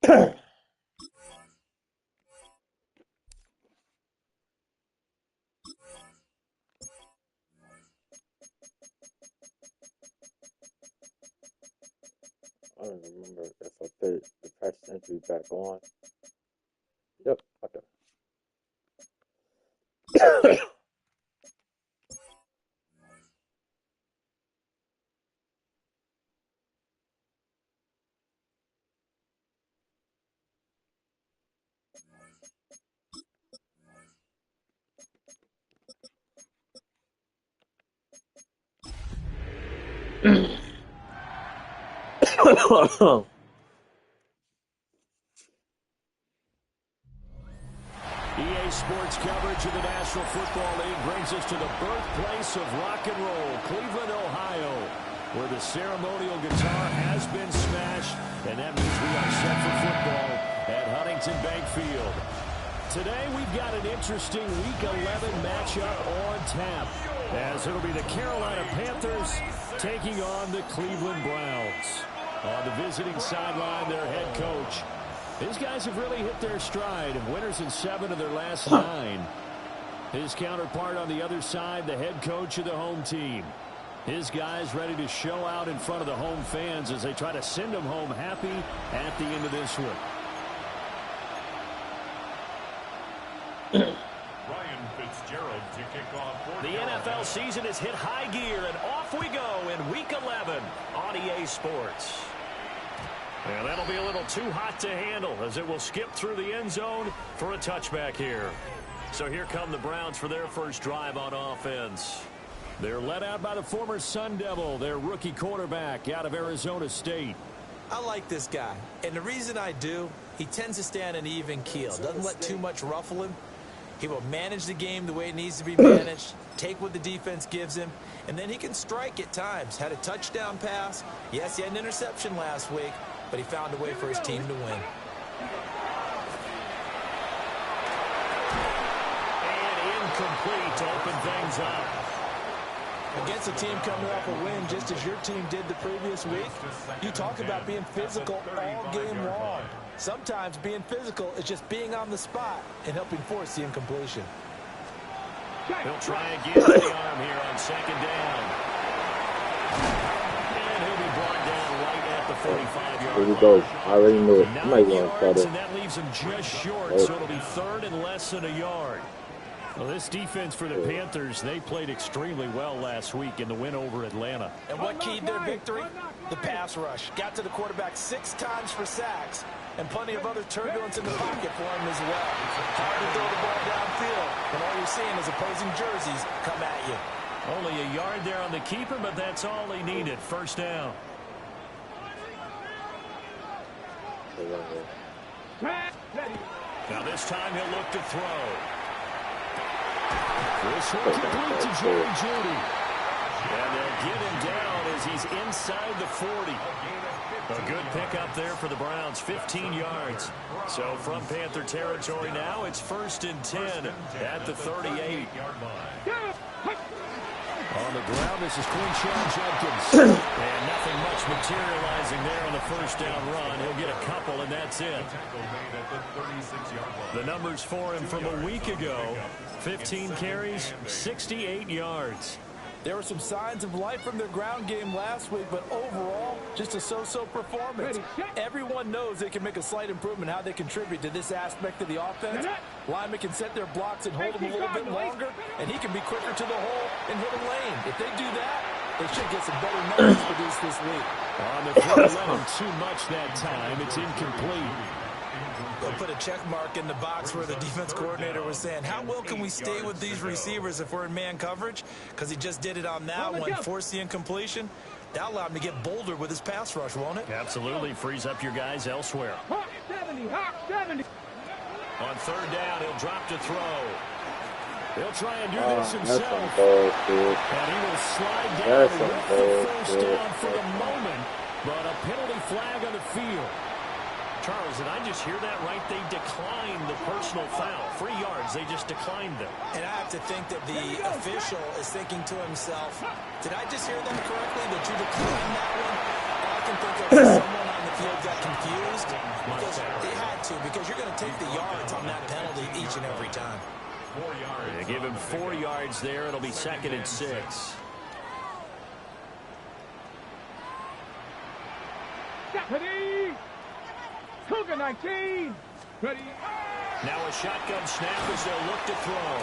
I don't remember if I put the practice entry back on. Yep, okay. EA Sports coverage of the National Football League brings us to the birthplace of rock and roll, Cleveland, Ohio, where the ceremonial guitar has been smashed, and that means we are set for football at Huntington Bank Field. Today we've got an interesting Week 11 matchup on tap, as it'll be the Carolina Panthers taking on the Cleveland Browns. On the visiting sideline, their head coach. These guys have really hit their stride, and winners in 7 of their last 9. His counterpart on the other side, the head coach of the home team. His guys ready to show out in front of the home fans as they try to send them home happy at the end of this one. Ryan Fitzgerald to kick off. The NFL season has hit high gear, and off we go in Week 11 on EA Sports. And that'll be a little too hot to handle as it will skip through the end zone for a touchback here. So here come the Browns for their first drive on offense. They're led out by the former Sun Devil, their rookie quarterback out of Arizona State. I like this guy, and the reason I do, he tends to stay on an even keel. Doesn't let too much ruffle him. He will manage the game the way it needs to be managed, take what the defense gives him, and then he can strike at times. Had a touchdown pass. Yes, he had an interception last week, but he found a way for his team to win. And incomplete to open things up. Against a team coming off a win, just as your team did the previous week, you talk about being physical all game long. Sometimes being physical is just being on the spot and helping force the incompletion. He'll try again with the arm here on second down. And he'll be brought down right at the 45-yard line. Here we go. I already knew it. I might want to cut it. And that leaves him just short, so it'll be third and less than a yard. Well, this defense for the Panthers, they played extremely well last week in the win over Atlanta. And what keyed their victory? The pass rush. Got to the quarterback 6 times for sacks, and plenty of other turbulence in the pocket for him as well. Hard to throw the ball downfield, and all you're seeing is opposing jerseys come at you. Only a yard there on the keeper, but that's all he needed. First down. Now this time he'll look to throw. This one complete to Jerry Jeudy. And they'll get him down as he's inside the 40. A good pickup there for the Browns, 15 yards. So from Panther territory now, it's 1st and 10 at the 38. On the ground, this is Quinshawn Judkins. And nothing much materializing there on the first down run. He'll get a couple, and that's it. The numbers for him from a week ago, 15 carries, 68 yards. There were some signs of life from their ground game last week, but overall, just a so-so performance. Everyone knows they can make a slight improvement how they contribute to this aspect of the offense. Linemen can set their blocks and hold them a little bit longer, and he can be quicker to the hole and hit a lane. If they do that, they should get some better numbers produced this week. On the field, let him too much that time. It's incomplete. They'll put a check mark in the box where the defense coordinator was saying, how well can we stay with these receivers if we're in man coverage? Because he just did it on that one, forced the incompletion. That'll allow him to get bolder with his pass rush, won't it? Absolutely. Frees up your guys elsewhere. Hawk 70. On third down, he'll drop to throw. He'll try and do this himself. And he will slide down with the first down for the moment. But a penalty flag on the field. Charles, did I just hear that right? They declined the personal foul. 3 yards, they just declined them. And I have to think that the official is thinking to himself, did I just hear that correctly, that you declined that one? All I can think of is someone on the field got confused because they had to, because you're going to take the yards on that penalty each and every time. 4 yards. They give him 4 yards there. It'll be 2nd and 6. Ready. Cougar 19. Ready. Now a shotgun snap as they'll look to throw.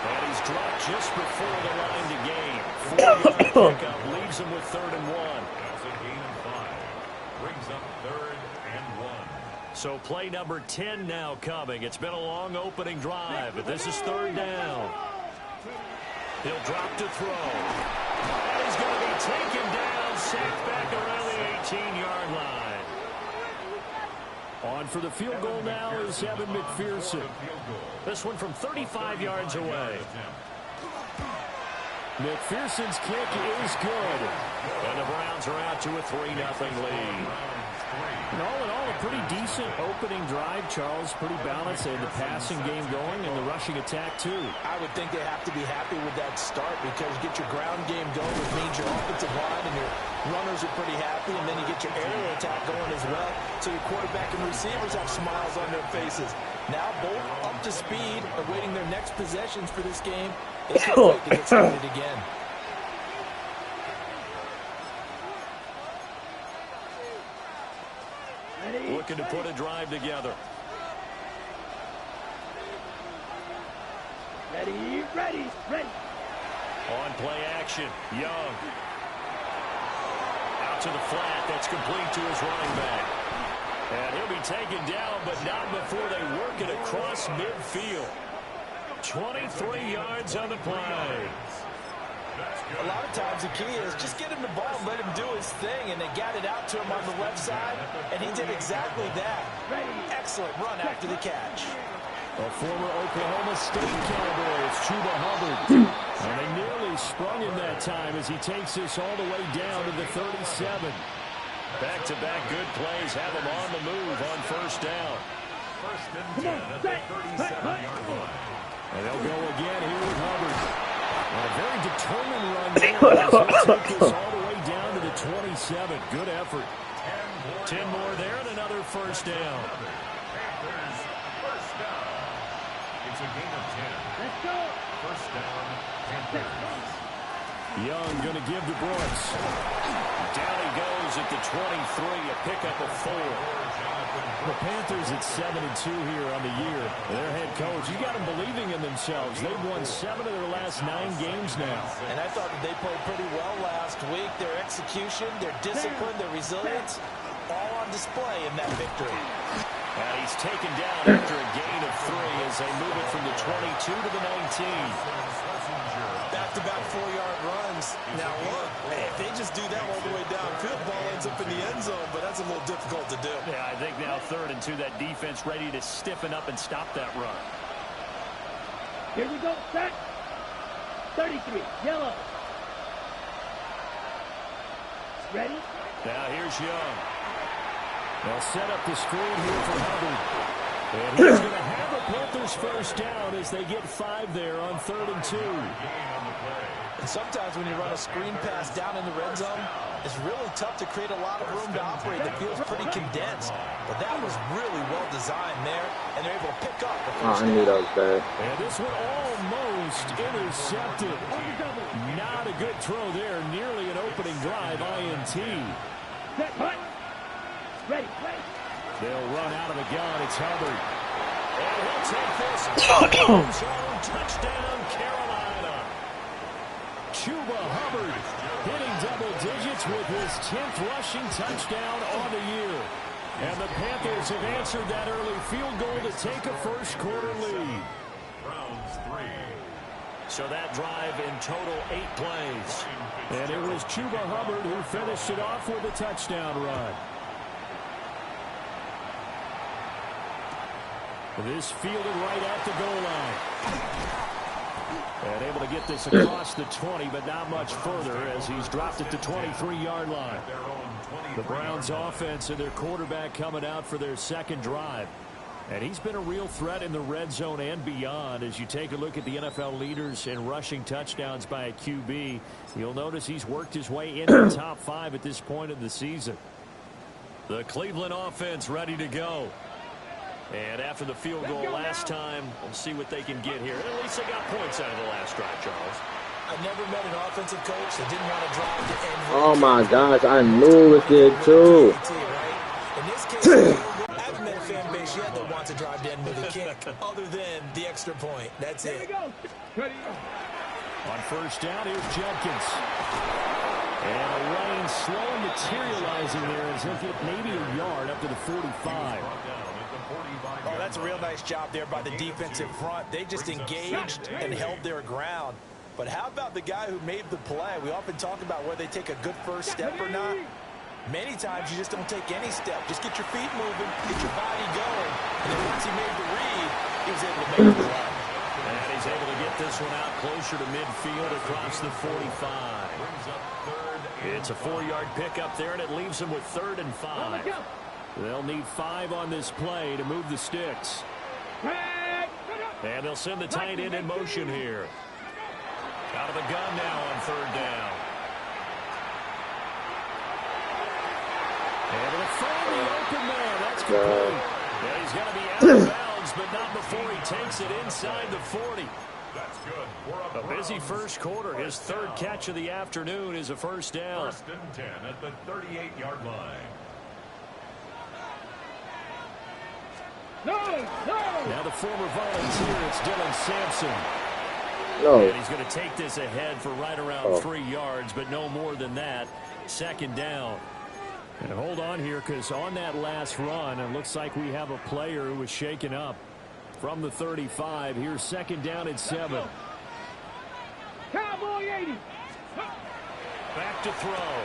And he's dropped just before the line to gain. 4-yard pickup leaves him with 3rd and 1. That's a gain of 5. Brings up 3rd and 1. So play number 10 now coming. It's been a long opening drive, but this is 3rd down. He'll drop to throw. And he's going to be taken down, sacked back around the 18-yard line. On for the field goal now is Evan McPherson. This one from 35 yards away. McPherson's kick is good. And the Browns are out to a 3-0 lead. And all in all, a pretty decent opening drive, Charles. Pretty balanced. They had the passing game going and the rushing attack, too. I would think they have to be happy with that start because you get your ground game going, which means your offensive line and your runners are pretty happy, and then you get your aerial attack going as well. So your quarterback and receivers have smiles on their faces. Now both up to speed, awaiting their next possessions for this game. They can't wait to get started again. Looking to put a drive together. Ready. On play action, Young. Out to the flat. That's complete to his running back. And he'll be taken down, but not before they work it across midfield. 23 yards on the play. A lot of times the key is just get him the ball and let him do his thing, and they got it out to him on the left side, and he did exactly that. Excellent run after the catch. A former Oklahoma State Cowboy, it's Chuba Hubbard. And they nearly sprung him that time as he takes this all the way down to the 37. Back-to-back good plays have him on the move on 1st down. 1st and 10 at the 37-yard line. And they'll go again here with Hubbard. And a very determined run there as he'll take this all the way down to the 27. Good effort. 10 more there and another 1st down. Panthers, 1st down. It's a gain of 10. Let's go. 1st down, Panthers. Young going to give to Brooks. Down he goes at the 23, a pickup of 4. The Panthers at 7-2 here on the year. Their head coach, you got them believing in themselves. They've won 7 of their last 9 games now. And I thought that they played pretty well last week. Their execution, their discipline, their resilience, all on display in that victory. And he's taken down after a gain of 3 as they move it from the 22 to the 19. Back-to-back 4-yard runs. Now look, if they just do that all the way downfield, ball ends up in the end zone, but that's a little difficult to do. Yeah, I think now 3rd and 2, that defense ready to stiffen up and stop that run. Here we go. Set. 33. Yellow. Ready. Now here's Young. They'll set up the screen here for Hubbard. And he's going to have a Panthers 1st down as they get 5 there on 3rd and 2. And sometimes when you run a screen pass down in the red zone, it's really tough to create a lot of room to operate. The field's pretty condensed. But that was really well designed there, and they're able to pick up the 1st I knew that was bad. And this one almost intercepted. Not a good throw there. Nearly an opening drive, INT. Set. Hut. Ready. They'll run out of the gun. It's Hubbard. And he'll take this. Touchdown, Carolina. Chuba Hubbard hitting double digits with his 10th rushing touchdown on the year. And the Panthers have answered that early field goal to take a 1st quarter lead. Browns 3. So that drive in total 8 plays. And it was Chuba Hubbard who finished it off with a touchdown run. This fielded right at the goal line. And able to get this across the 20, but not much further as he's dropped it to 23-yard line. Their own The Browns offense and their quarterback coming out for their second drive. And he's been a real threat in the red zone and beyond. As you take a look at the NFL leaders in rushing touchdowns by a QB, you'll notice he's worked his way into the top 5 at this point of the season. The Cleveland offense ready to go. And after the field goal last time, we'll see what they can get here. At least they got points out of the last drive, Charles. I never met an offensive coach that didn't want to drive to end. Oh my gosh, I knew it did too. In this case, I haven't met a fan base yet that wants to drive to end with a kick, other than the extra point. That's it. On first down, here's Jenkins. And a running slow materializing there as he'll get maybe a yard up to the 45. Oh, that's a real nice job there by the defensive front. They just engaged and held their ground. But how about the guy who made the play? We often talk about whether they take a good first step or not. Many times you just don't take any step. Just get your feet moving, get your body going. And then once he made the read, he was able to make the play. And he's able to get this one out closer to midfield across the 45. It's a 4-yard pickup there, and it leaves them with 3rd and 5. They'll need 5 on this play to move the sticks. And they'll send the tight end in motion here. Out of the gun now on 3rd down. And it'll find the open man. That's complete. Yeah, he's going to be out of bounds, but not before he takes it inside the 40. That's good. A busy first quarter. His 3rd catch of the afternoon is a first down. 1st and 10 at the 38-yard line. Now the former Volunteer, it's Dylan Sampson. No. And he's going to take this ahead for right around 3 yards, but no more than that. 2nd down. And hold on here, because on that last run, it looks like we have a player who was shaken up. From the 35, here's 2nd down and 7. Cowboy 80. Back to throw.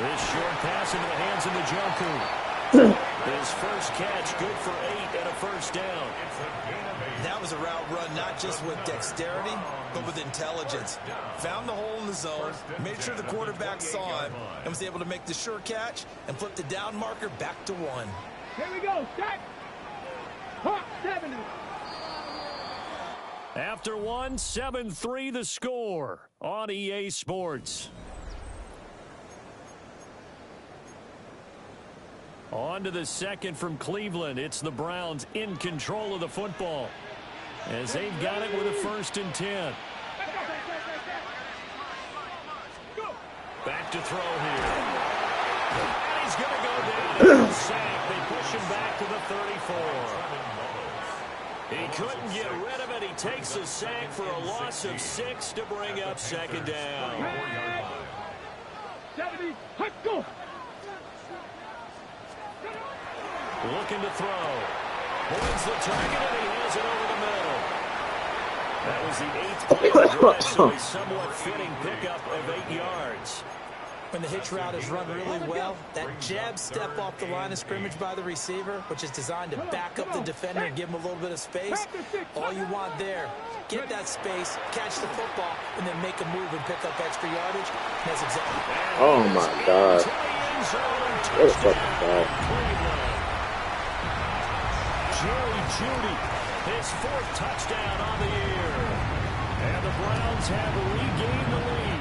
This short pass into the hands of the Njoku. His first catch, good for 8 and a first down. That was a route run not just with dexterity, but with intelligence. Found the hole in the zone, made sure the quarterback saw him, and was able to make the sure catch and flip the down marker back to 1. Here we go. Set. Hawk 70. After 1, 7-3 the score on EA Sports. On to the second from Cleveland. It's the Browns in control of the football as they've got it with a 1st and 10. Back to throw here. And he's going to go down and sack. They push him back to the 34. He couldn't get rid of it. He takes a sack for a loss of 6 to bring up 2nd down. 70. Let's go. Looking to throw. Points the target, and he has it over the middle. That was the 8th play of the drive, so a somewhat fitting pickup of 8 yards. When the hitch route is run really well, that jab step off the line of scrimmage by the receiver, which is designed to back up the defender and give him a little bit of space, all you want there, get that space, catch the football, and then make a move and pick up extra yardage. That's exactly. Oh my God. What a fucking ball. Jerry Jeudy, his 4th touchdown on the year. And the Browns have regained the lead.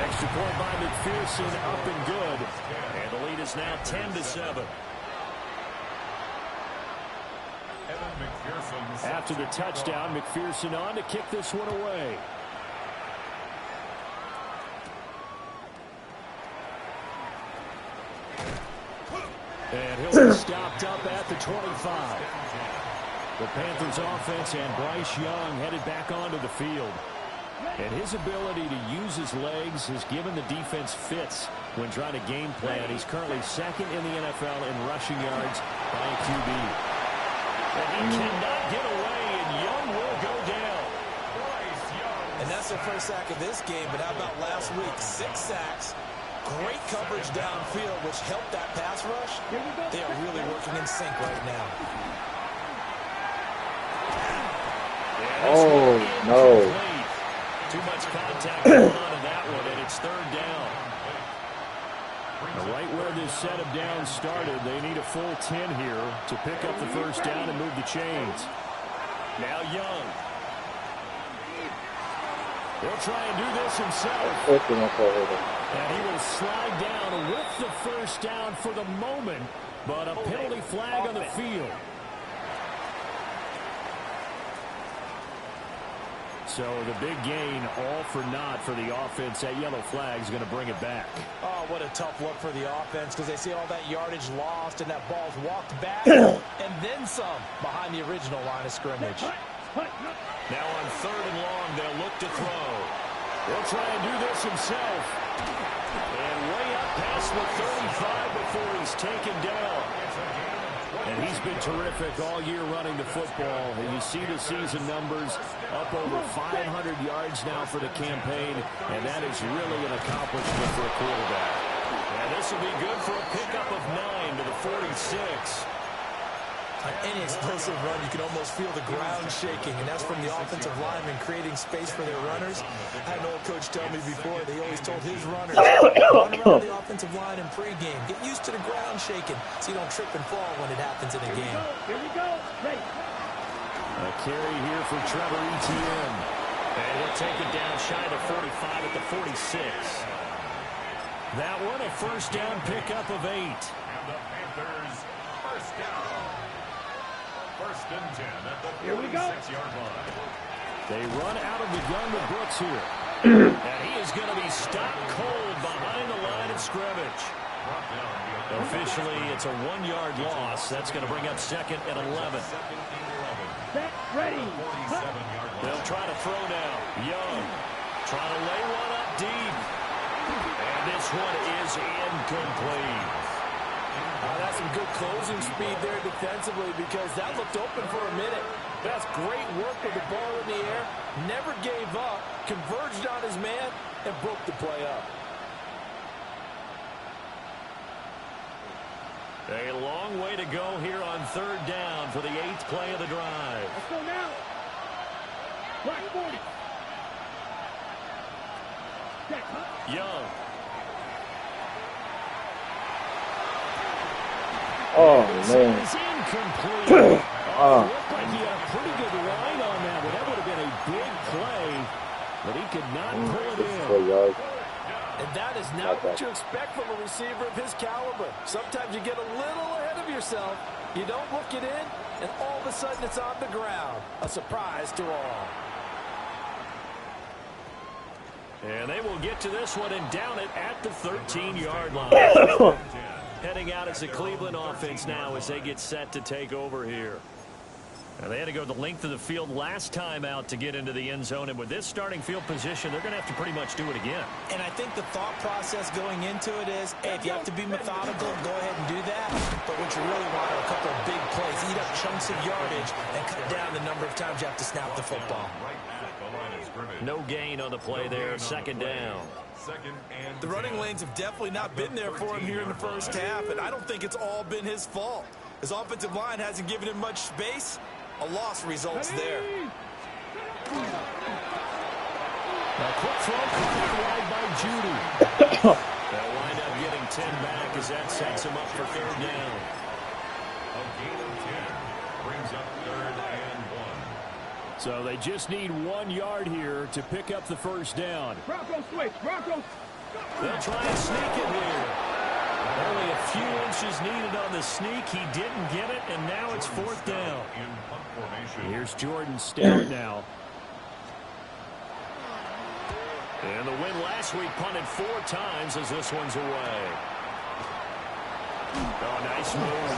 Extra point by McPherson, up and good. And the lead is now 10-7. After the touchdown, McPherson on to kick this one away. And he'll be stopped up at the 25. The Panthers offense and Bryce Young headed back onto the field. And his ability to use his legs has given the defense fits when trying to game plan. He's currently 2nd in the NFL in rushing yards by a QB. And he cannot get away, and Young will go down. And that's their first sack of this game, but how about last week? 6 sacks. Great coverage downfield, which helped that pass rush. They are really working in sync right now. Oh, no. Too much contact going on in that one, and it's 3rd down. Right where this set of downs started, they need a full 10 here to pick up the first down and move the chains. Now Young. He'll try and do this himself. And he will slide down with the first down for the moment, but a penalty flag on the field. So the big gain, all for naught for the offense. That yellow flag is going to bring it back. Oh, what a tough look for the offense, because they see all that yardage lost and that ball's walked back and then some behind the original line of scrimmage. Now on 3rd and long, they'll look to throw. He'll try and do this himself. And way up past the 35 before he's taken down. And he's been terrific all year running the football. And you see the season numbers up over 500 yards now for the campaign. And that is really an accomplishment for a quarterback. And this will be good for a pickup of 9 to the 46. On any explosive run, you can almost feel the ground shaking, and that's from the offensive linemen creating space for their runners. I had an old coach tell me before, they always told his runners, run around the offensive line in pregame. Get used to the ground shaking so you don't trip and fall when it happens in a game. Here we go. Ready. A carry here for Trevor Etienne. And he'll take it down shy of 45 at the 46. That one, a first down pickup of 8. And the Panthers first down. 1st and 10 at the 46-yard line. They run out of the gun with Brooks here. And he is going to be stopped cold behind the line of scrimmage. Officially, it's a 1-yard loss. That's going to bring up 2nd and 11. Set. Ready. They'll try to throw now. Young trying to lay one up deep. And this one is incomplete. That's some good closing speed there defensively, because that looked open for a minute. That's great work with the ball in the air. Never gave up, converged on his man, and broke the play up. A long way to go here on 3rd down for the 8th play of the drive. Let's go now. Black 40. Young. Oh, This man. is incomplete. Looked like he had a pretty good line on that one. That would have been a big play, but he could not pull it in. 4 yards. And that is not what you expect from a receiver of his caliber. Sometimes you get a little ahead of yourself. You don't look it in, and all of a sudden it's on the ground. A surprise to all. And they will get to this one and down it at the 13-yard line. Heading out as the Cleveland offense now as they get set to take over here. Now they had to go the length of the field last time out to get into the end zone, and with this starting field position, they're going to have to pretty much do it again. And I think the thought process going into it is, hey, if you have to be methodical, go ahead and do that. But what you really want are a couple of big plays, eat up chunks of yardage, and cut down the number of times you have to snap the football. No gain on the play there, 2nd down. The running lanes have definitely not been there for him here in the first half, and I don't think it's all been his fault. His offensive line hasn't given him much space. A loss results there. A quick throw caught wide by Judy. They'll wind up getting 10 back as that sets him up for 3rd down. A gain of 10 brings up 3rd and 1. So they just need 1 yard here to pick up the first down. Bronco switch. Bronco. They'll try and sneak it here. Only a few inches needed on the sneak. He didn't get it, and now it's 4th down. Here's Jordan Stout now. And the win last week punted 4 times as this one's away. Oh, nice move.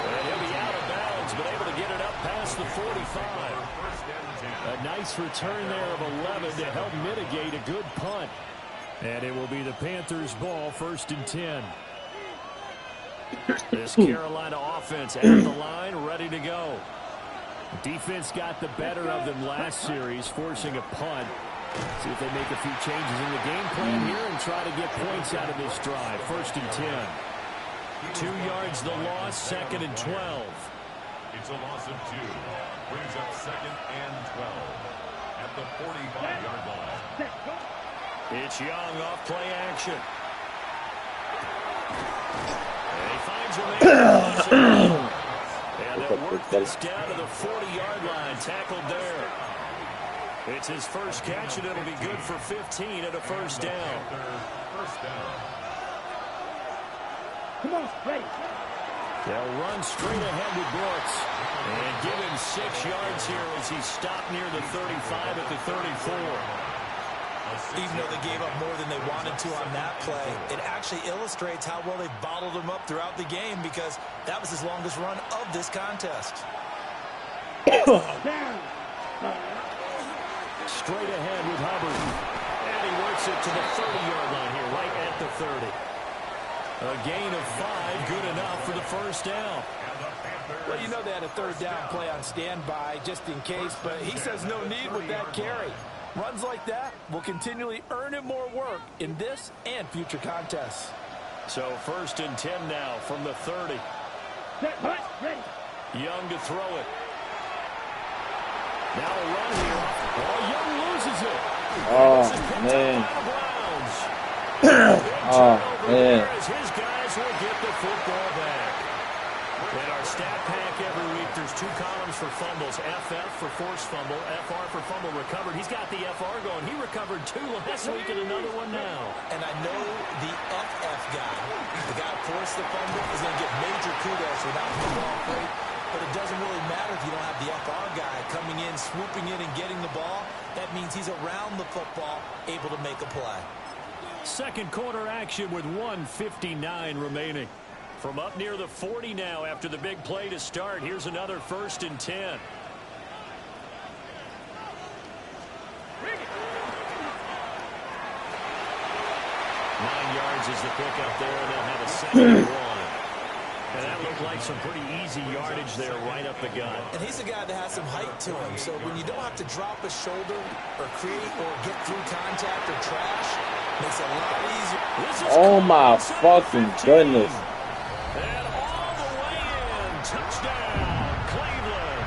And he'll be out of bounds, but able to get it up past the 45. A nice return there of 11 to help mitigate a good punt. And it will be the Panthers' ball, 1st and 10. This Carolina offense at the line, ready to go. Defense got the better of them last series, forcing a punt. See if they make a few changes in the game plan here and try to get points out of this drive. 1st and 10. 2 yards the loss, 2nd and 12. It's a loss of 2. Brings up 2nd and 12 at the 45-yard line. It's Young off play action. And he finds a man. And they'll work this down to the 40-yard line. Tackled there. It's his first catch, and it'll be good for 15 at a first down. Come on, ready. They'll run straight ahead with Brooks. And give him 6 yards here as he's stopped near the 35 at the 34. Even though they gave up more than they wanted to on that play, it actually illustrates how well they bottled him up throughout the game because that was his longest run of this contest. Straight ahead with Hubbard. And he works it to the 30-yard line here, right at the 30. A gain of 5, good enough for the first down. Well, you know they had a third down play on standby just in case, but he says no need with that carry. Runs like that will continually earn him more work in this and future contests. So first and 10 now from the 30. Young to throw it. Now a run here. Oh, Young loses it. Oh, man. Oh, man. As his guys will get the football back. In our stat pack every week, there's 2 columns for fumbles. FF for forced fumble, FR for fumble recovered. He's got the FR going. He recovered 2 last week and another one now. And I know the UF guy, the guy who forced the fumble, is going to get major kudos for not being ball free. But it doesn't really matter if you don't have the FR guy coming in, swooping in, and getting the ball. That means he's around the football, able to make a play. Second quarter action with 1:59 remaining. From up near the 40 now after the big play to start. Here's another first and 10. 9 yards is the pickup there. They'll have a second and 1. And that looked like some pretty easy yardage there right up the gut. And he's a guy that has some height to him. So when you don't have to drop a shoulder or create or get through contact or trash, makes it a lot easier. Oh my fucking goodness. And all the way in. Touchdown, Cleveland.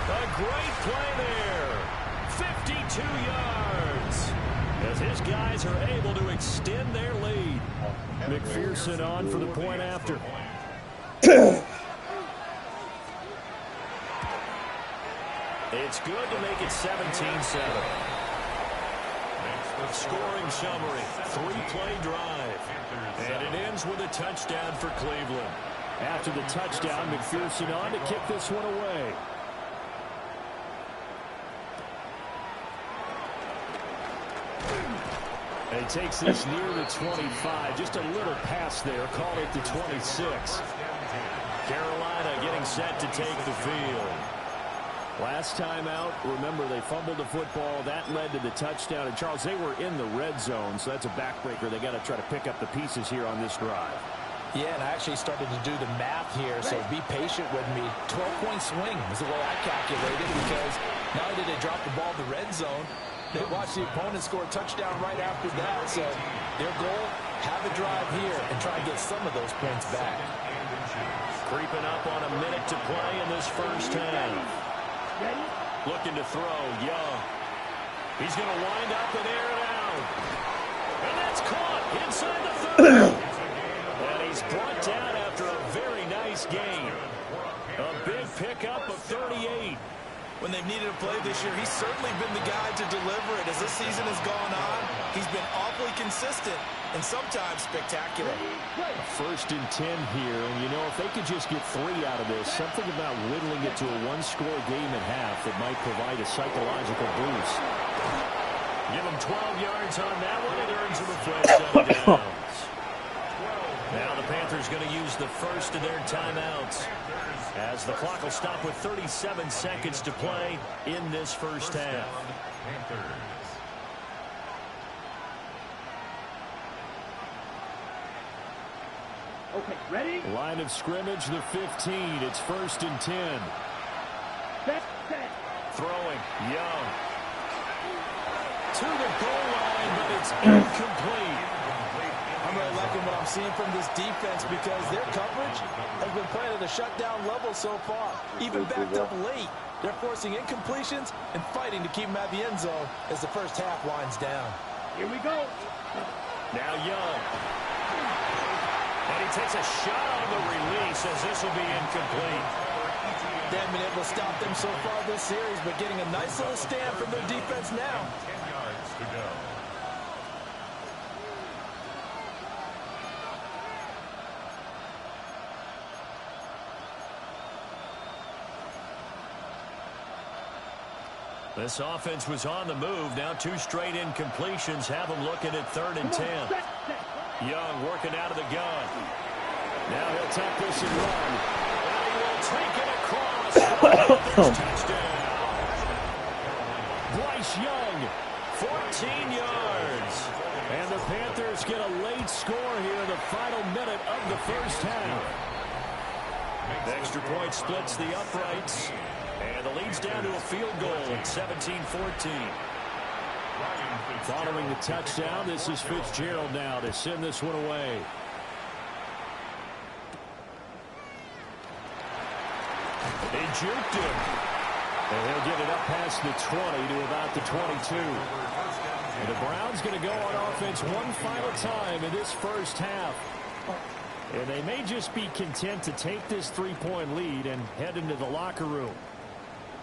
A great play there. 52 yards. As his guys are able to extend their lead. McPherson on for the point after. It's good to make it 17-7. Scoring summary, 3-play drive. And it ends with a touchdown for Cleveland. After the touchdown, McPherson on to kick this one away. And he takes this near the 25. Just a little pass there. Called it the 26. Carolina getting set to take the field. Last time out, remember, they fumbled the football. That led to the touchdown. And, Charles, they were in the red zone, so that's a backbreaker. They got to try to pick up the pieces here on this drive. Yeah, and I actually started to do the math here, so be patient with me. 12-point swing is the way I calculated because not only did they drop the ball in the red zone, they watched the opponent score a touchdown right after that. So their goal, have a drive here and try and get some of those points back. Creeping up on a minute to play in this first half. Looking to throw, Young. He's going to wind up and air it out. And that's caught inside the 30. And he's brought down after a very nice game. A big pickup of 38. When they've needed a play this year, he's certainly been the guy to deliver it. As this season has gone on, he's been awfully consistent and sometimes spectacular. First and 10 here, and you know, if they could just get 3 out of this, something about whittling it to a 1-score game at half that might provide a psychological boost. Give him 12 yards on that one. It earns him a first down. Now the Panthers going to use the first of their timeouts as the clock will stop with 37 seconds to play in this first half. Okay, ready? Line of scrimmage, the 15. It's first and 10. Set. Throwing, Young. To the goal line, but it's incomplete. I'm really liking what I'm seeing from this defense because their coverage has been playing at a shutdown level so far. Even backed up late, they're forcing incompletions and fighting to keep them at the end zone as the first half winds down. Here we go. Now Young. And he takes a shot on the release as this will be incomplete. They haven't been able to stop them so far this series, but getting a nice little stand from their defense now. 10 yards to go. This offense was on the move. Now 2 straight incompletions have them looking at 3rd and 10. Young working out of the gun. Now he'll take this and run. And he will take it across. Touchdown. Bryce Young, 14 yards. And the Panthers get a late score here in the final minute of the first half. The extra point splits the uprights. And the lead's down to a field goal at 17-14. Following the touchdown, this is Fitzgerald now to send this one away. They juked him. And he'll get it up past the 20 to about the 22. And the Browns going to go on offense one final time in this first half. And they may just be content to take this 3-point lead and head into the locker room.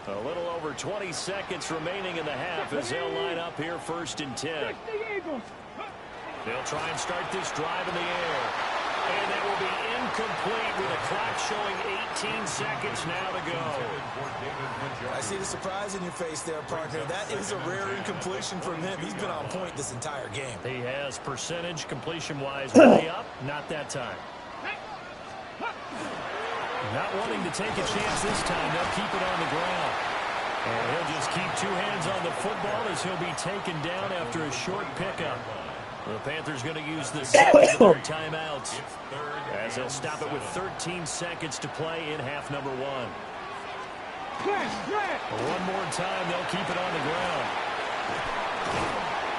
A little over 20 seconds remaining in the half as they'll line up here 1st and 10. They'll try and start this drive in the air. And that will be incomplete with a clock showing 18 seconds now to go. I see the surprise in your face there, partner. That is a rare incompletion from him. He's been on point this entire game. He has percentage completion-wise way up. Not that time. Not wanting to take a chance this time. They'll keep it on the ground. And he'll just keep 2 hands on the football as he'll be taken down after a short pickup. The Panthers going to use the second of their timeouts as they'll stop it with 13 seconds to play in half number 1. One more time, they'll keep it on the ground.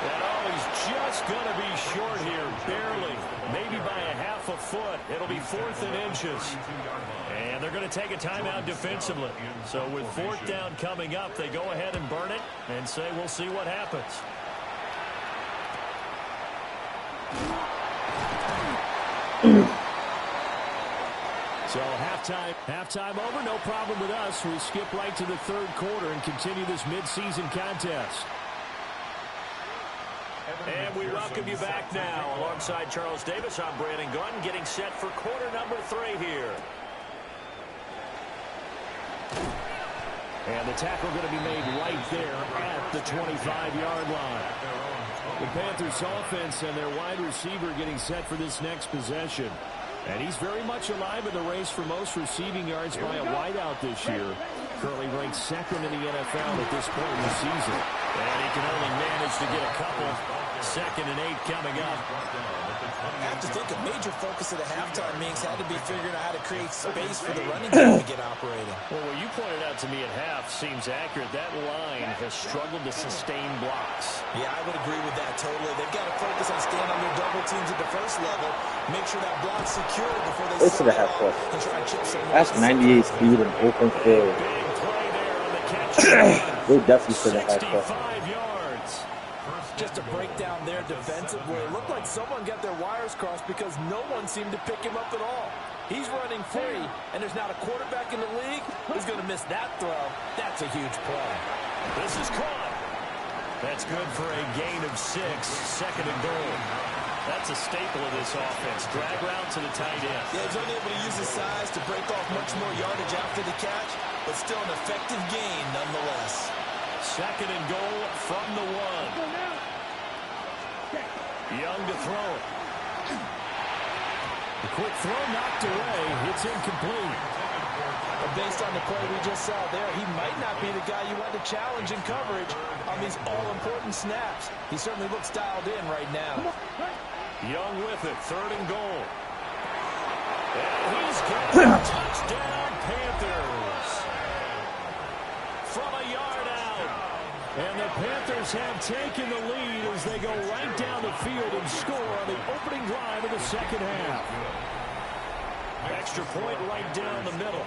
And he's just going to be short here, barely, maybe by a half a foot. It'll be 4th and inches. And they're going to take a timeout defensively. So with 4th down coming up, they go ahead and burn it and say we'll see what happens. So halftime over, no problem with us. We skip right to the 3rd quarter and continue this midseason contest. And we welcome you back now. Alongside Charles Davis, I'm Brandon Gunn, getting set for quarter number 3 here. And the tackle going to be made right there at the 25-yard line. The Panthers offense and their wide receiver getting set for this next possession. And he's very much alive in the race for most receiving yards by a wideout this year. Currently ranked 2nd in the NFL at this point in the season. And he can only manage to get a couple. 2nd and 8 coming up. I have to think a major focus of the halftime meetings had to be figuring out how to create space for the running game to get operating. Well, what you pointed out to me at half seems accurate. That line has struggled to sustain blocks. Yeah, I would agree with that totally. They've got to focus on staying on their double teams at the first level, make sure that block's secured before they Listen to that push. and try and chip some. That's 98 speed and open field. Big play there on the catch. They definitely should have had 65 yards. Just a breakdown there defensively. It looked like someone got their wires crossed because no one seemed to pick him up at all. He's running free, and there's not a quarterback in the league who's going to miss that throw. That's a huge play. This is caught. That's good for a gain of 6. 2nd and goal. That's a staple of this offense. Drag route to the tight end. Yeah, he's only able to use his size to break off much more yardage after the catch, but still an effective gain nonetheless. 2nd and goal from the 1. Young to throw it. The quick throw knocked away. It's incomplete. But based on the play we just saw there, he might not be the guy you want to challenge in coverage on these all-important snaps. He certainly looks dialed in right now. Young with it. 3rd and goal. And he's got a touchdown, Panthers. From a yard out. And the Panthers have taken the lead as they go right down the field and score on the opening drive of the 2nd half. Extra point right down the middle.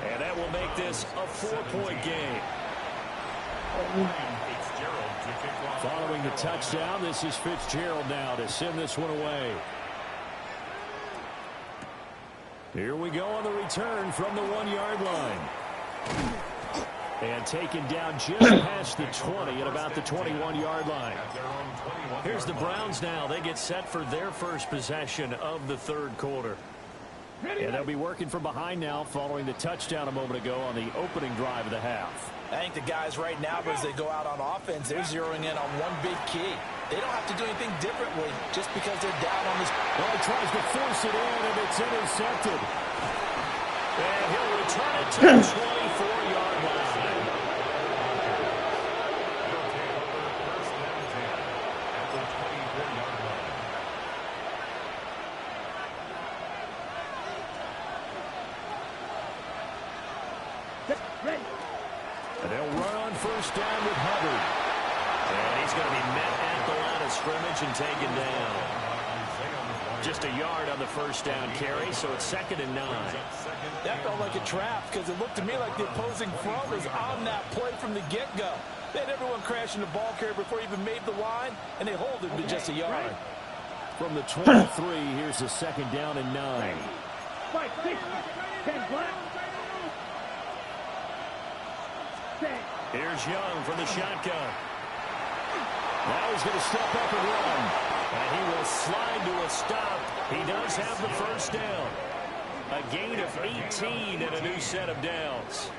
And that will make this a 4-point game. Following the touchdown, this is Fitzgerald now to send this one away. Here we go on the return from the 1-yard line. And taken down just past the 20 at about the 21-yard line. Here's the Browns now. They get set for their first possession of the third quarter. And they'll be working from behind now following the touchdown a moment ago on the opening drive of the half. I think the guys right now, as they go out on offense, they're zeroing in on one big key. They don't have to do anything differently just because they're down on this. Well, he tries to force it in, and it's intercepted. And he'll return it to the 24-yard line. And they'll run on first down with Hubbard. And he's going to be met at the line of scrimmage and taken down. Just a yard on the first down carry, so it's 2nd and 9. That felt like a trap because it looked to me like the opposing front was on that play from the get-go. They had everyone crashing the ball carrier before he even made the line, and they hold him to just a yard. From the 23, here's a 2nd down and 9. 5, 6, 10 black. Here's Young from the shotgun. Now he's going to step up and run. And he will slide to a stop. He does have the first down. A gain of 18 and a new set of downs.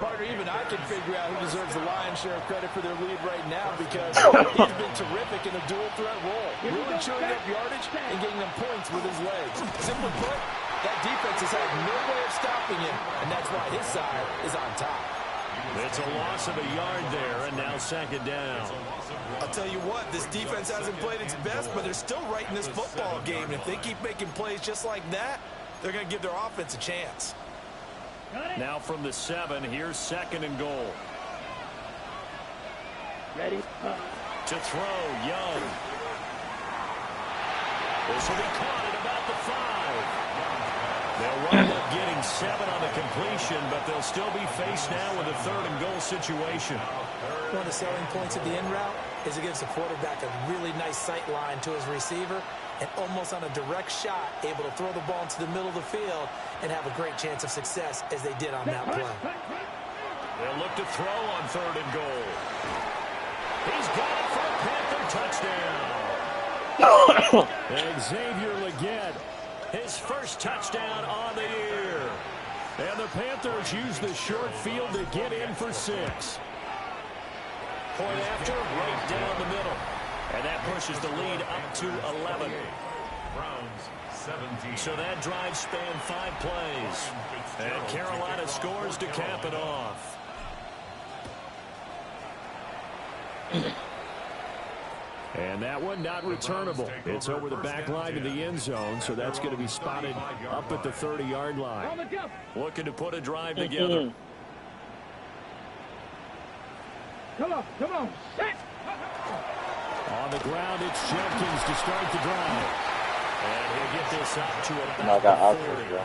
Partner, even I can figure out who deserves the lion's share of credit for their lead right now because he's been terrific in a dual threat role. Really chewing up yardage and getting them points with his legs. Simply put, that defense has had no way of stopping him, and that's why his side is on top. It's a loss of a yard there, and now 2nd down. I'll tell you what, this defense hasn't played its best, but they're still right in this football game. And if they keep making plays just like that, they're going to give their offense a chance. Now from the 7, here's 2nd and goal. Ready? To throw, Young. This will be caught at about the 5. They'll wind up getting 7 on the completion, but they'll still be faced now with a 3rd and goal situation. One of the selling points of the in route is it gives the quarterback a really nice sight line to his receiver and almost on a direct shot able to throw the ball into the middle of the field and have a great chance of success as they did on that play. They'll look to throw on 3rd and goal. He's got it for a Panther touchdown. And Xavier Legette, his first touchdown on the year. And the Panthers use the short field to get in for 6. Point after, right down the middle. And that pushes the lead up to 11. Browns 17. So that drive spanned 5 plays. And Carolina scores to cap it off. And that one not returnable. It's over the back line to the end zone, so that's going to be spotted up at the 30-yard line. Looking to put a drive together. Come on, set. On the ground, it's Jenkins to start the drive. And he'll get this up to No, I got about options, 40. bro.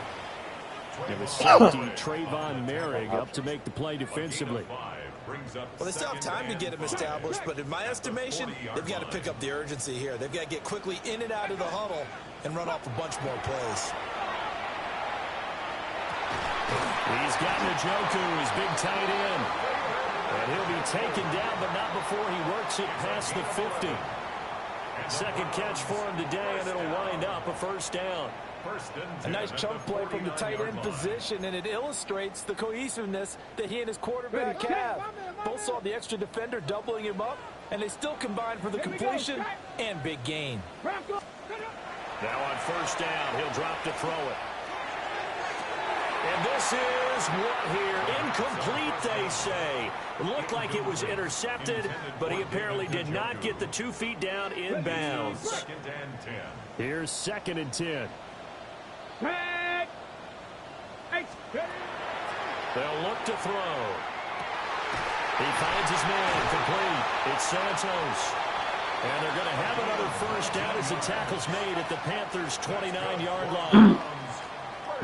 And the safety, Trayvon Merrick, up to make the play defensively. Well, they still have time to get him established, but in my estimation, they've got to pick up the urgency here. They've got to get quickly in and out of the huddle and run off a bunch more plays. He's got Njoku, his big tight end. And he'll be taken down, but not before he works it past the 50. Second catch for him today, and it'll wind up a first down. A nice chunk play from the tight end position, and it illustrates the cohesiveness that he and his quarterback have. Both saw the extra defender doubling him up, and they still combined for the completion and big gain. Now on first down, he'll drop to throw it. And this is what here? Incomplete, they say. Looked like it was intercepted, but he apparently did not get the 2 feet down in bounds. Here's 2nd and 10. They'll look to throw. He finds his man complete. It's Santos. And they're going to have another first down as the tackle's made at the Panthers' 29-yard line.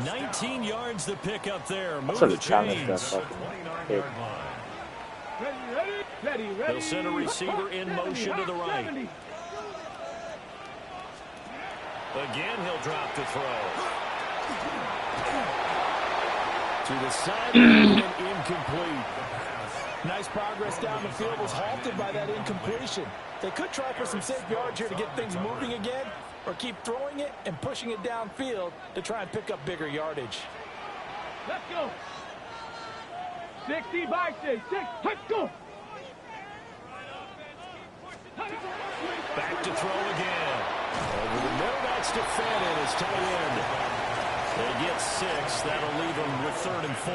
19 yards to pick up there. Move the chains. They'll send a receiver in motion to the right. Again, he'll drop to throw. To the sideline and incomplete. Nice progress down the field was halted by that incompletion. They could try for some safe yards here to get things moving again, or keep throwing it and pushing it downfield to try and pick up bigger yardage. Let's go. 60 by 6. Let's go. Back to throw again. Over the middle, that's defended as tight end. They get 6. That'll leave them with 3rd and 4.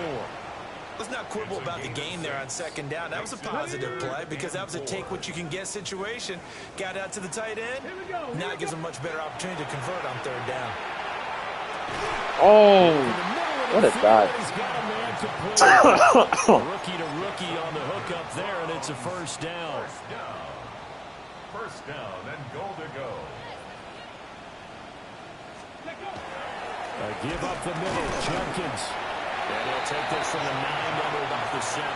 Let's not quibble about the gain there on 2nd down. That was a positive play because that was a take-what-you-can-get situation. Got out to the tight end. Now it gives them much better opportunity to convert on 3rd down. Oh, what a dive. Rookie to rookie on the hook up there, and it's a 1st down. First down and goal to go. Give up the middle, Jenkins. And he'll take this from the 9 down to about the 7.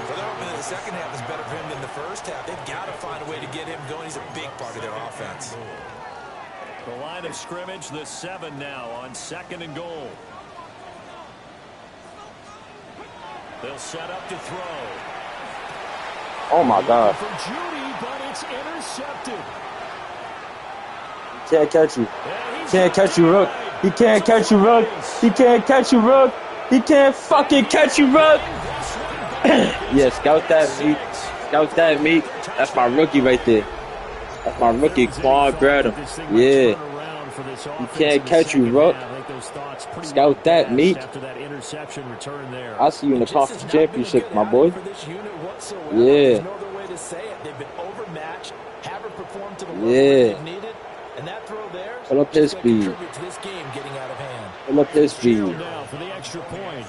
For their opening in the second half is better for him than the first half. They've got to find a way to get him going. He's a big part of their offense. The line of scrimmage, the 7 now on 2nd and goal. They'll set up to throw. Oh my God. For Judy, but it's intercepted. Can't catch you. Can't catch you, Rook. He can't catch you, Rook. He can't catch you, Rook. He can't fucking catch you, Rook. Yeah, scout that, Meek. Scout that, Meek. That's my rookie right there. That's my rookie, Quan Bradham. Yeah. He can't catch you, Rook. Scout that, Meek. I'll see you in the conference championship, my boy. Yeah. Yeah. Pull up his speed. Pull up his speed. For the extra point.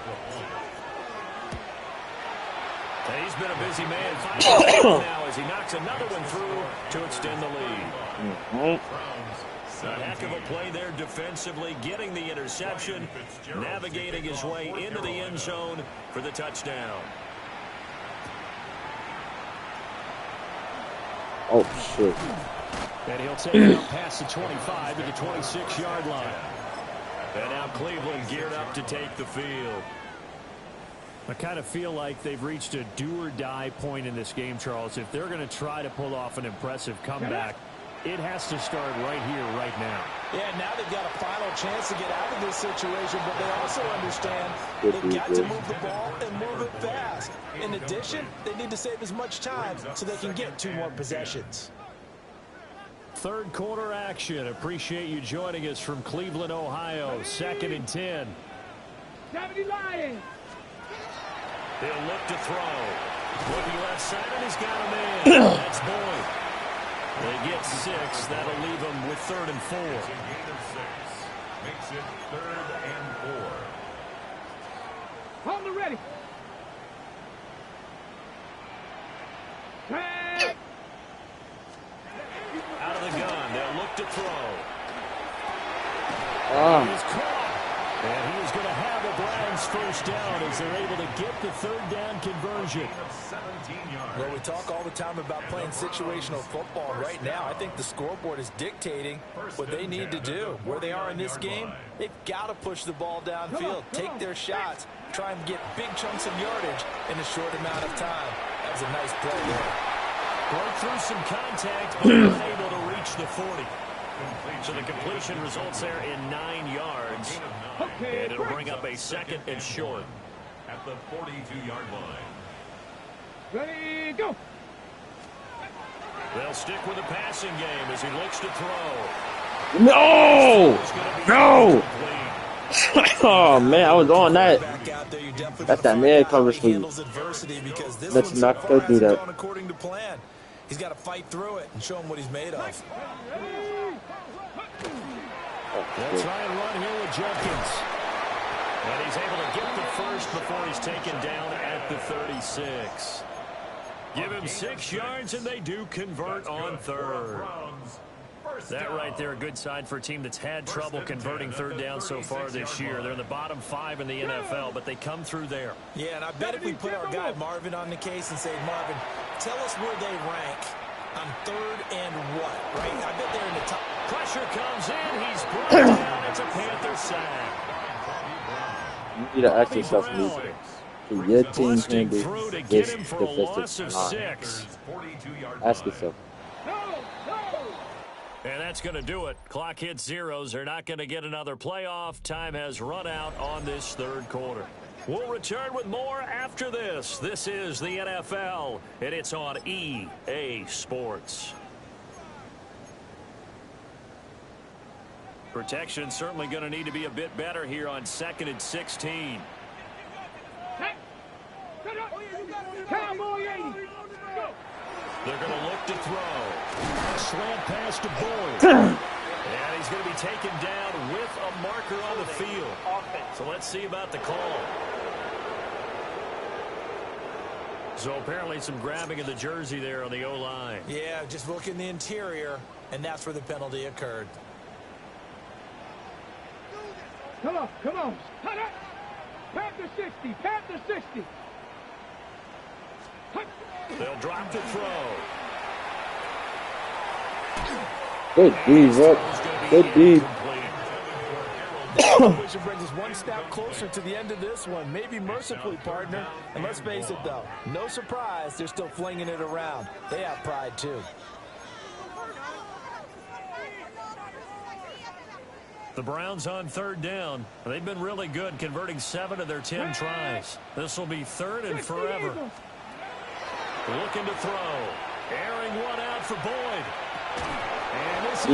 He's been a busy man now as he knocks another one through to extend the lead. A heck of a play there defensively, getting the interception, navigating his way into the end zone for the touchdown. Oh, shit. And he'll take it up past the 25 to the 26-yard line. And now Cleveland geared up to take the field. I kind of feel like they've reached a do-or-die point in this game, Charles. If they're going to try to pull off an impressive comeback, it has to start right here, right now. Yeah, now they've got a final chance to get out of this situation, but they also understand they've got to move the ball and move it fast. In addition, they need to save as much time so they can get 2 more possessions. Third quarter action. Appreciate you joining us from Cleveland, Ohio. 2nd and 10. 70 Lions. They'll look to throw. Looking left side, and he's got a man. That's Boyd. They get 6. That'll leave them with 3rd and 4. Gain of 6. Makes it 3rd and 4. Hold it ready. Track. Out of the gun. They'll look to throw. He's caught. And he is going to have a Browns 1st down as they're able to get the 3rd down conversion. Well, we talk all the time about playing situational football. Right now, I think the scoreboard is dictating what they need to do. Where they are in this game, they've got to push the ball downfield, take their shots, try and get big chunks of yardage in a short amount of time. That was a nice play there. Broke through some contact, but unable to reach the 40. So the completion results there in 9 yards. And it'll bring up a 2nd and short. At the 42-yard line. Ready, go. They'll stick with the passing game as he looks to throw. No! No! Oh, man, I was on that. That's that man coverage for you. Let's not go do that. According to plan. He's got to fight through it and show him what he's made of. They'll try and run here with Jenkins. And he's able to get the 1st before he's taken down at the 36. Give him 6 yards, and they do convert on 3rd. That right there, a good sign for a team that's had trouble converting 3rd down so far this year. They're in the bottom 5 in the NFL, but they come through there. Yeah, and I bet if we put our guy Marvin on the case and say, Marvin, tell us where they rank on 3rd and what, right? I bet they're in the top. Pressure comes in. He's brought down. It's a Panther sack. You need to ask yourself, Luke, can your team Busting handle through to get this him for a loss of defensive 6. line? Ask yourself. And that's going to do it. Clock hits zeros. They're not going to get another playoff. Time has run out on this 3rd quarter. We'll return with more after this. This is the NFL, and it's on EA Sports. Protection certainly going to need to be a bit better here on 2nd and 16. They're going to look to throw. Slant pass to Boyd. And he's going to be taken down with a marker on the field. So let's see about the call. So apparently some grabbing of the jersey there on the O-line. Yeah, just look in the interior, and that's where the penalty occurred. Come on, come on. Panther 60, Panther 60. They'll drop to throw. Good D, Rook. Good D. Which brings us one step closer to the end of this one. Maybe mercifully, partner. And let's face it, though, no surprise, they're still flinging it around. They have pride, too. The Browns on 3rd down. They've been really good, converting 7 of their 10 tries. This will be 3rd and forever. Looking to throw. Airing one out for Boyd. And this is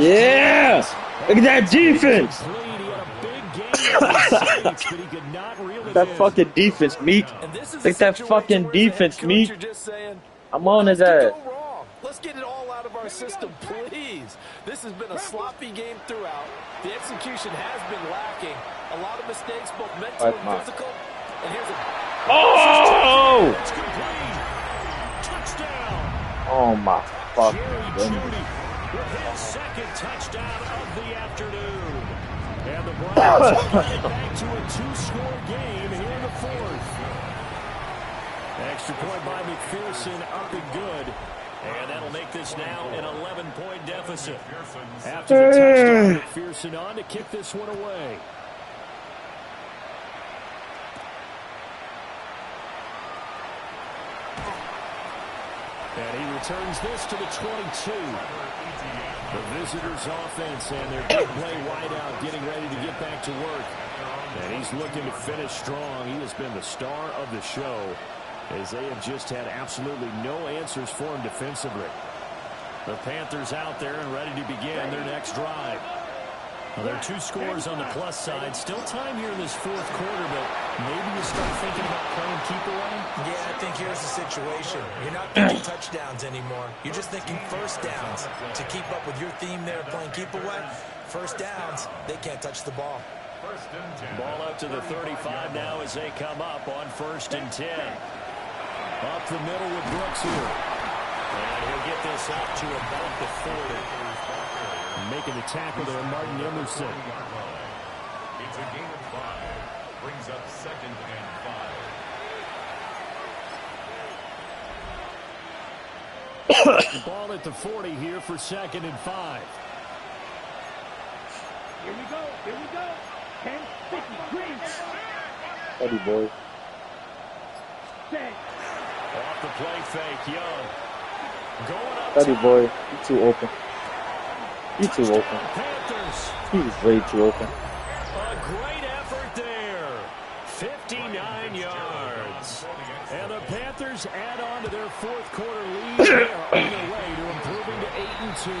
Look at that defense. That fucking defense, Meek. Look at that fucking defense, Meek. I'm on his ass. Let's get it all out of our system, please. This has been a sloppy game throughout. The execution has been lacking. A lot of mistakes, both mental and physical. And here's a... Oh! It's complete. Touchdown. Oh my fucking Jerry goodness. Jeudy with his 2nd touchdown of the afternoon. And the Browns get back to a 2-score game here in the 4th. Extra point by McPherson, up and good. And that'll make this now an 11-point deficit. After the touchdown, McPherson on to kick this one away. And he returns this to the 22. The visitors' offense and their big play wideout getting ready to get back to work. And he's looking to finish strong. He has been the star of the show, as they have just had absolutely no answers for him defensively. The Panthers out there and ready to begin their next drive. Well, there are 2 scores on the plus side. Still time here in this 4th quarter, but maybe you start thinking about playing keep away? Yeah, I think here's the situation. You're not thinking touchdowns anymore. You're just thinking first downs. To keep up with your theme there of playing keep away, first downs, they can't touch the ball. Ball up to the 35 now as they come up on 1st and 10. Up the middle with Brooks here. And he'll get this up to about the 40. Making the tackle there, Martin Emerson. It's a game of 5. Brings up 2nd and 5. Ball at the 40 here for 2nd and 5. Here we go, here we go. 10, 50, green. Buddy boy. Off the play fake, Young. Going up Buddy top. boy. You too open. You too open. Panthers. He was way too open. A great effort there. 59 yards. And the Panthers add on to their 4th quarter lead. They are on their way to improving to 8-2.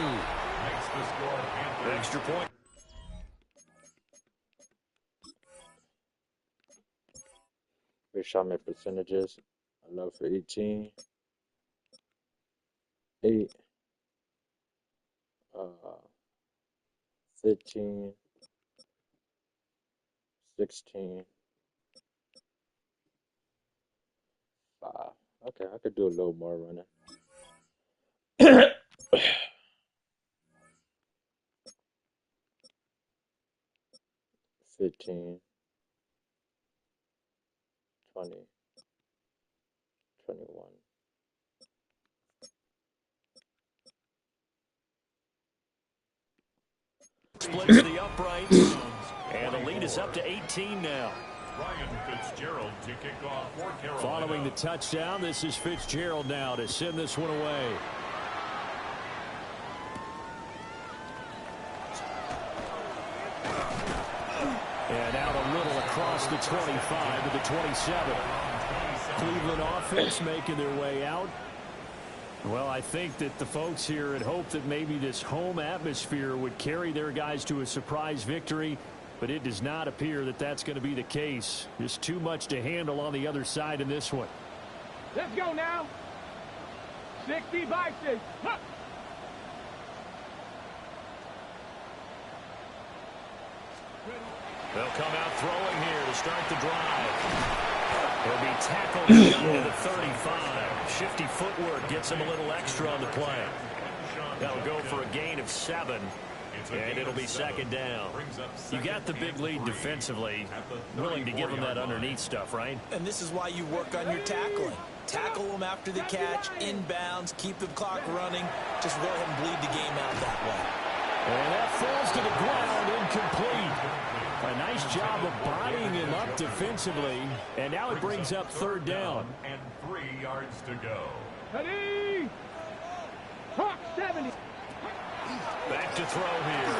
Makes the score Panthers. Extra point. Great shot my percentages. 11 for 18. 8. 15. 16. 5. Okay, I could do a little more running. 15. 20. 21. Splits the uprights. And the lead is up to 18 now. Ryan Fitzgerald to kick off for Carolina. Following the touchdown, this is Fitzgerald now to send this one away. And out a little across the 25 to the 27. Cleveland offense making their way out. Well, I think that the folks here had hoped that maybe this home atmosphere would carry their guys to a surprise victory, but it does not appear that that's going to be the case. Just too much to handle on the other side in this one. Let's go now. 60 Vikings. Huh. They'll come out throwing here to start the drive. He'll be tackled to the 35. Shifty footwork gets him a little extra on the play. That'll go for a gain of 7. And it'll be second down. You got the big lead defensively. Willing to give them that underneath stuff, right? And this is why you work on your tackling. Tackle them after the catch, inbounds, keep the clock running. Just go ahead and bleed the game out that way. And that falls to the ground, incomplete. A nice job of bodying him up defensively. And now it brings up third down. And 3 yards to go. Ready? Hawk 70. Back to throw here.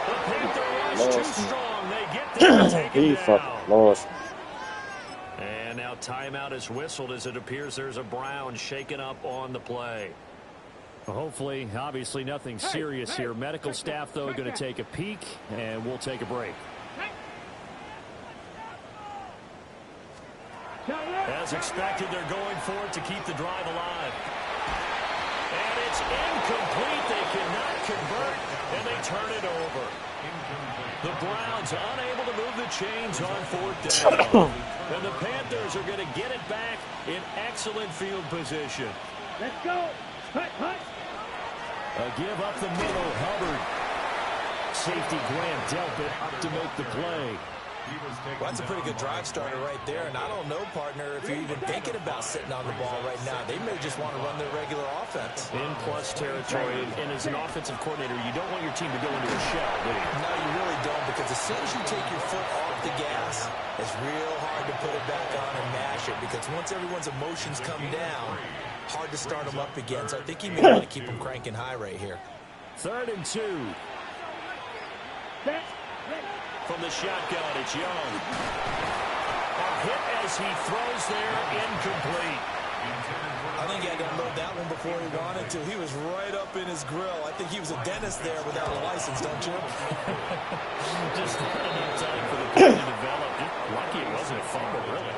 The Panther rush too strong. They get there and take it down. Lost. And now timeout is whistled as it appears there's a Brown shaken up on the play. Hopefully, obviously nothing serious here. Medical staff, though, going to take a peek, and we'll take a break. As expected, they're going for it to keep the drive alive. And it's incomplete. They cannot convert, and they turn it over. The Browns unable to move the chains on fourth down. And the Panthers are going to get it back in excellent field position. Let's go. Hut, hut. A give up the middle, Hubbard. Safety Grant dealt it up to make the play. Well, that's a pretty good drive starter right there. And I don't know, partner, if you're even thinking about sitting on the ball right now. They may just want to run their regular offense. In plus territory, and as an offensive coordinator, you don't want your team to go into a shell, do you? No, you really don't, because as soon as you take your foot off the gas, it's real hard to put it back on and mash it, because once everyone's emotions come down, hard to start them up again. So I think you may want to keep them cranking high right here. 3rd and 2. From the shotgun, it's Young. A hit as he throws there, incomplete. I think he had to unload that one before he wanted to. He was right up in his grill. I think he was a dentist there without a license, don't you? Just not enough time for the play to develop. Lucky it wasn't a fumble, really.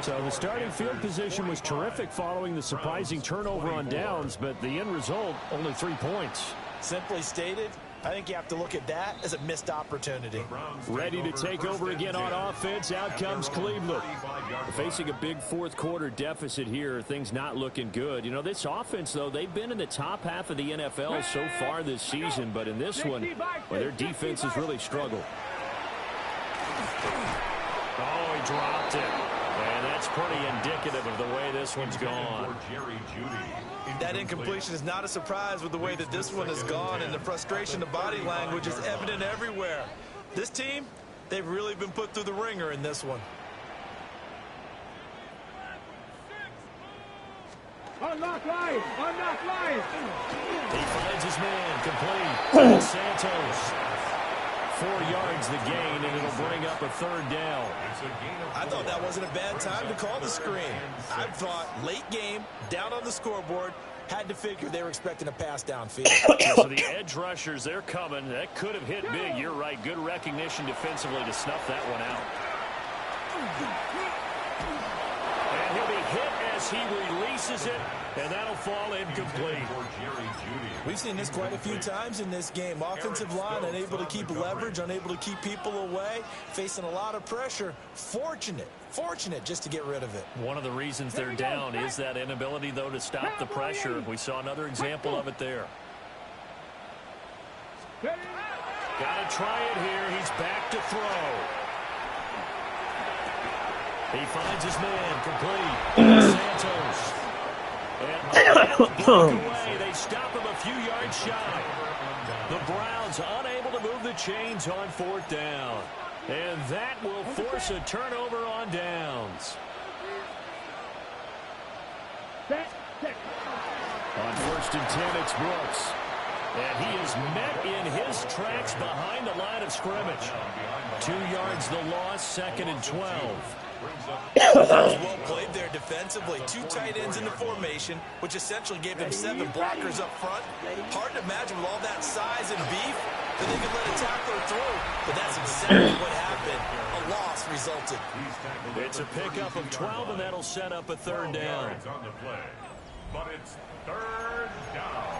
So the starting field position was terrific following the surprising turnover on downs, but the end result, only 3 points. Simply stated, I think you have to look at that as a missed opportunity. Ready to take over again on offense. Out comes Cleveland. Facing a big fourth quarter deficit here. Things not looking good. You know, this offense, though, they've been in the top half of the NFL so far this season. But in this one, well, their defense has really struggled. Oh, he dropped it. And that's pretty indicative of the way this one's gone. That incompletion is not a surprise with the way that this one has gone, and the frustration, the body language is evident everywhere. This team, they've really been put through the ringer in this one. Unlock line! Unlock line! He finds his man, complete. Santos. 4 yards the gain, and it'll bring up a 3rd down. I thought that wasn't a bad time to call the screen. I thought late game, down on the scoreboard, had to figure they were expecting a pass downfield. So the edge rushers, they're coming. That could have hit big. You're right. Good recognition defensively to snuff that one out. And he'll be hit as he releases it, and that'll fall incomplete. We've seen this quite a few times in this game. Offensive line unable to keep leverage, unable to keep people away, facing a lot of pressure. Fortunate just to get rid of it. One of the reasons they're down is that inability, though, to stop the pressure. We saw another example of it there. Got to try it here. He's back to throw. He finds his man, complete. Santos. Away. They stop him a few yards shy. The Browns unable to move the chains on 4th down. And that will force a turnover on downs. On 1st and 10, it's Brooks. And he is met in his tracks behind the line of scrimmage. 2 yards the loss, 2nd and 12. Well played there defensively. 2 tight ends in the formation, which essentially gave them 7 blockers up front. Hard to imagine with all that size and beef that they could let a tackler through. But that's exactly what happened. A loss resulted. It's a pickup of 12, and that'll set up a 3rd down. On the play, but it's 3rd down.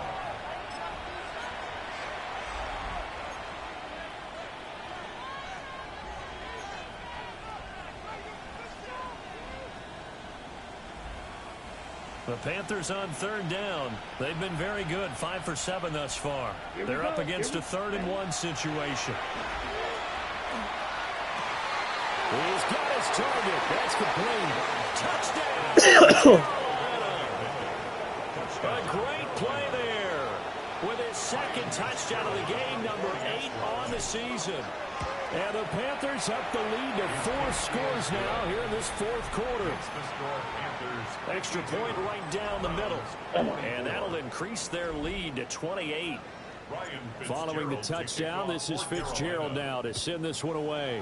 The Panthers on 3rd down. They've been very good, 5 for 7 thus far. They're up against a 3rd and 1 situation. He's got his target. That's complete. Touchdown. A great play there with his 2nd touchdown of the game, number 8 on the season. And the Panthers up the lead to 4 scores now here in this 4th quarter. Extra point right down the middle. And that'll increase their lead to 28. Following the touchdown, this is Fitzgerald now to send this one away.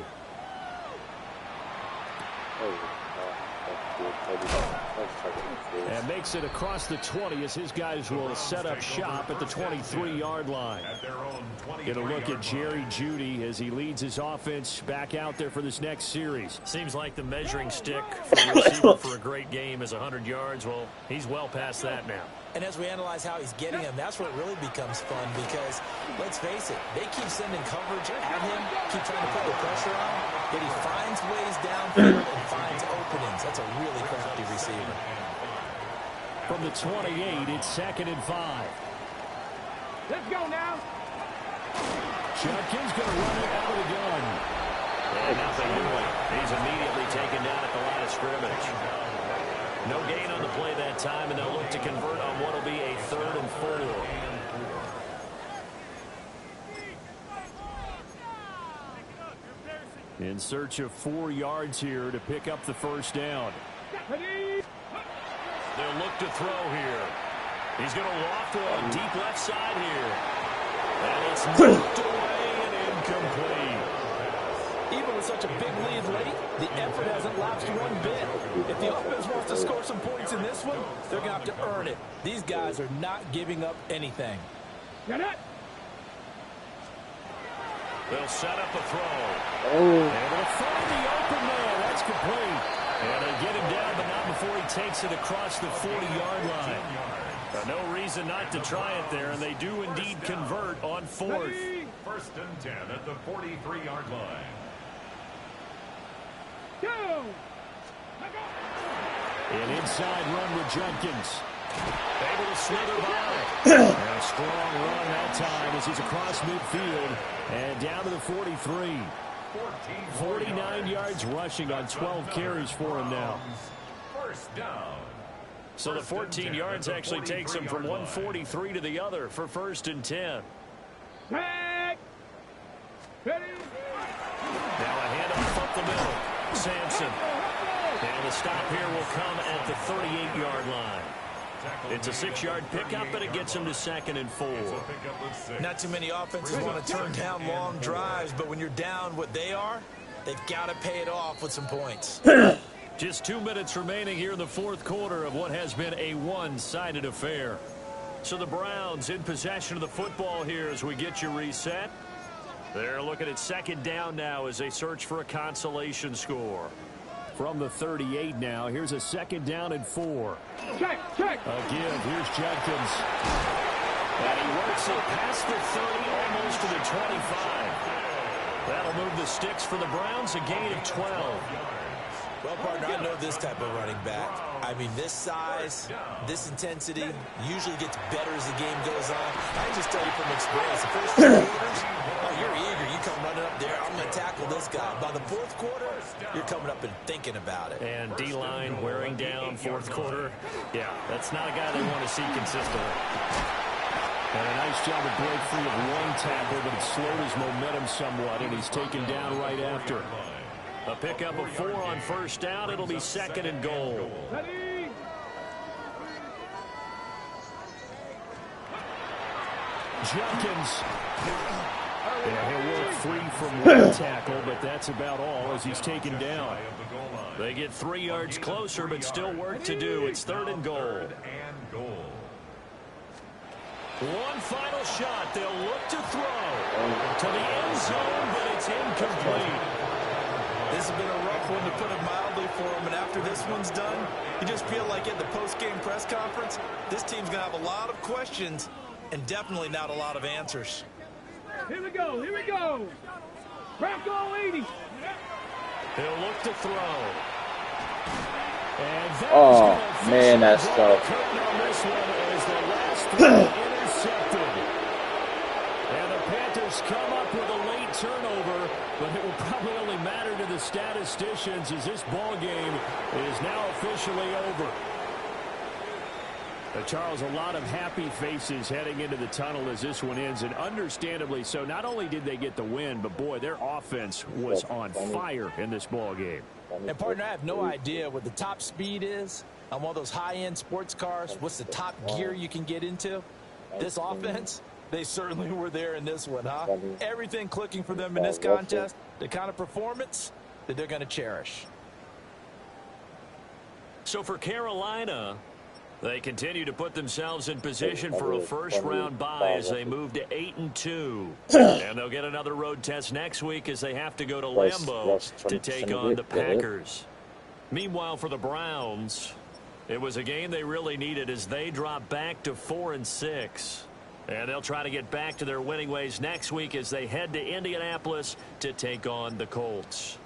And makes it across the 20 as his guys will set up shop at the 23-yard line. Get a look at Jerry Jeudy as he leads his offense back out there for this next series. Seems like the measuring stick for a receiver for a great game is 100 yards. Well, he's well past that now. And as we analyze how he's getting him, that's where it really becomes fun because, let's face it, they keep sending coverage at him, keep trying to put the pressure on, but he finds ways downfield and finds openings. That's a really crafty receiver. From the 28, it's 2nd and 5. Let's go now. Jenkins going to run it out of the gun. And nothing doing. He's immediately taken down at the line of scrimmage. No gain on the play that time, and they'll look to convert on what will be a 3rd and 4. In search of 4 yards here to pick up the 1st down. They'll look to throw here. He's going to loft one deep left side here. And it's knocked away and incomplete. Even with such a big lead late, the effort hasn't lapsed one bit. If the offense wants to score some points in this one, they're going to have to earn it. These guys are not giving up anything. They'll set up a throw. Oh. And they'll find the open man. That's complete. And they get him down, but not before he takes it across the 40-yard line. No reason not to try it there, and they do indeed convert on 4th. 1st and 10 at the 43-yard line. An inside run with Jenkins. Able to slither by. And a strong run that time as he's across midfield and down to the 43. 49 yards rushing on 12 carries for him now. 1st down. So the 14 yards actually takes him from 143 to the other for 1st and 10. Tag. Ready. Now a handoff up the middle. Sampson. And the stop here will come at the 38-yard line. It's a 6-yard pickup, but it gets him to 2nd and 4. Not too many offenses want to turn down long drives, but when you're down what they are, they've got to pay it off with some points. Just 2 minutes remaining here in the 4th quarter of what has been a one-sided affair. So the Browns in possession of the football here as we get you reset. They're looking at 2nd down now as they search for a consolation score. From the 38 now, here's a 2nd down and 4. Check. A give, here's Jenkins. And he works it past the 30, almost to the 25. That'll move the sticks for the Browns, a gain of 12. Well, partner, I know this type of running back. I mean, this size, this intensity usually gets better as the game goes on. I can just tell you from experience, the first few quarters, oh, you're eager. You come running up there, I'm going to tackle this guy. By the fourth quarter, you're coming up and thinking about it. And D-line wearing down fourth quarter. Yeah, that's not a guy they want to see consistently. And a nice job to break free of one tackle, but it slowed his momentum somewhat, and he's taken down right after. A pickup of 4 on first down. It'll be 2nd and goal. Jenkins. Yeah, he'll work free from one tackle, but that's about all as he's taken down. They get 3 yards closer, but still work to do. It's 3rd and goal. One final shot. They'll look to throw to the end zone, but it's incomplete. This has been a rough one, to put it mildly, for him. And after this one's done, you just feel like at the post-game press conference, this team's going to have a lot of questions and definitely not a lot of answers. Here we go. Here we go. Bronco 80. He'll look to throw. And Oh, man, that's tough. on this one as the last throw intercepted. And the Panthers come up with a late turnover, but it will probably only matter to the statisticians as this ball game is now officially over. Charles, a lot of happy faces heading into the tunnel as this one ends, and understandably so. Not only did they get the win, but boy, their offense was on fire in this ball game. And partner, I have no idea what the top speed is on one of those high-end sports cars. What's the top gear you can get into? This offense, they certainly were there in this one, huh? Everything clicking for them in this contest, the kind of performance that they're going to cherish. So for Carolina, they continue to put themselves in position for a first-round bye as they move to 8-2. And they'll get another road test next week as they have to go to Lambeau to take on the Packers. Meanwhile, for the Browns, it was a game they really needed as they drop back to 4-6. And they'll try to get back to their winning ways next week as they head to Indianapolis to take on the Colts.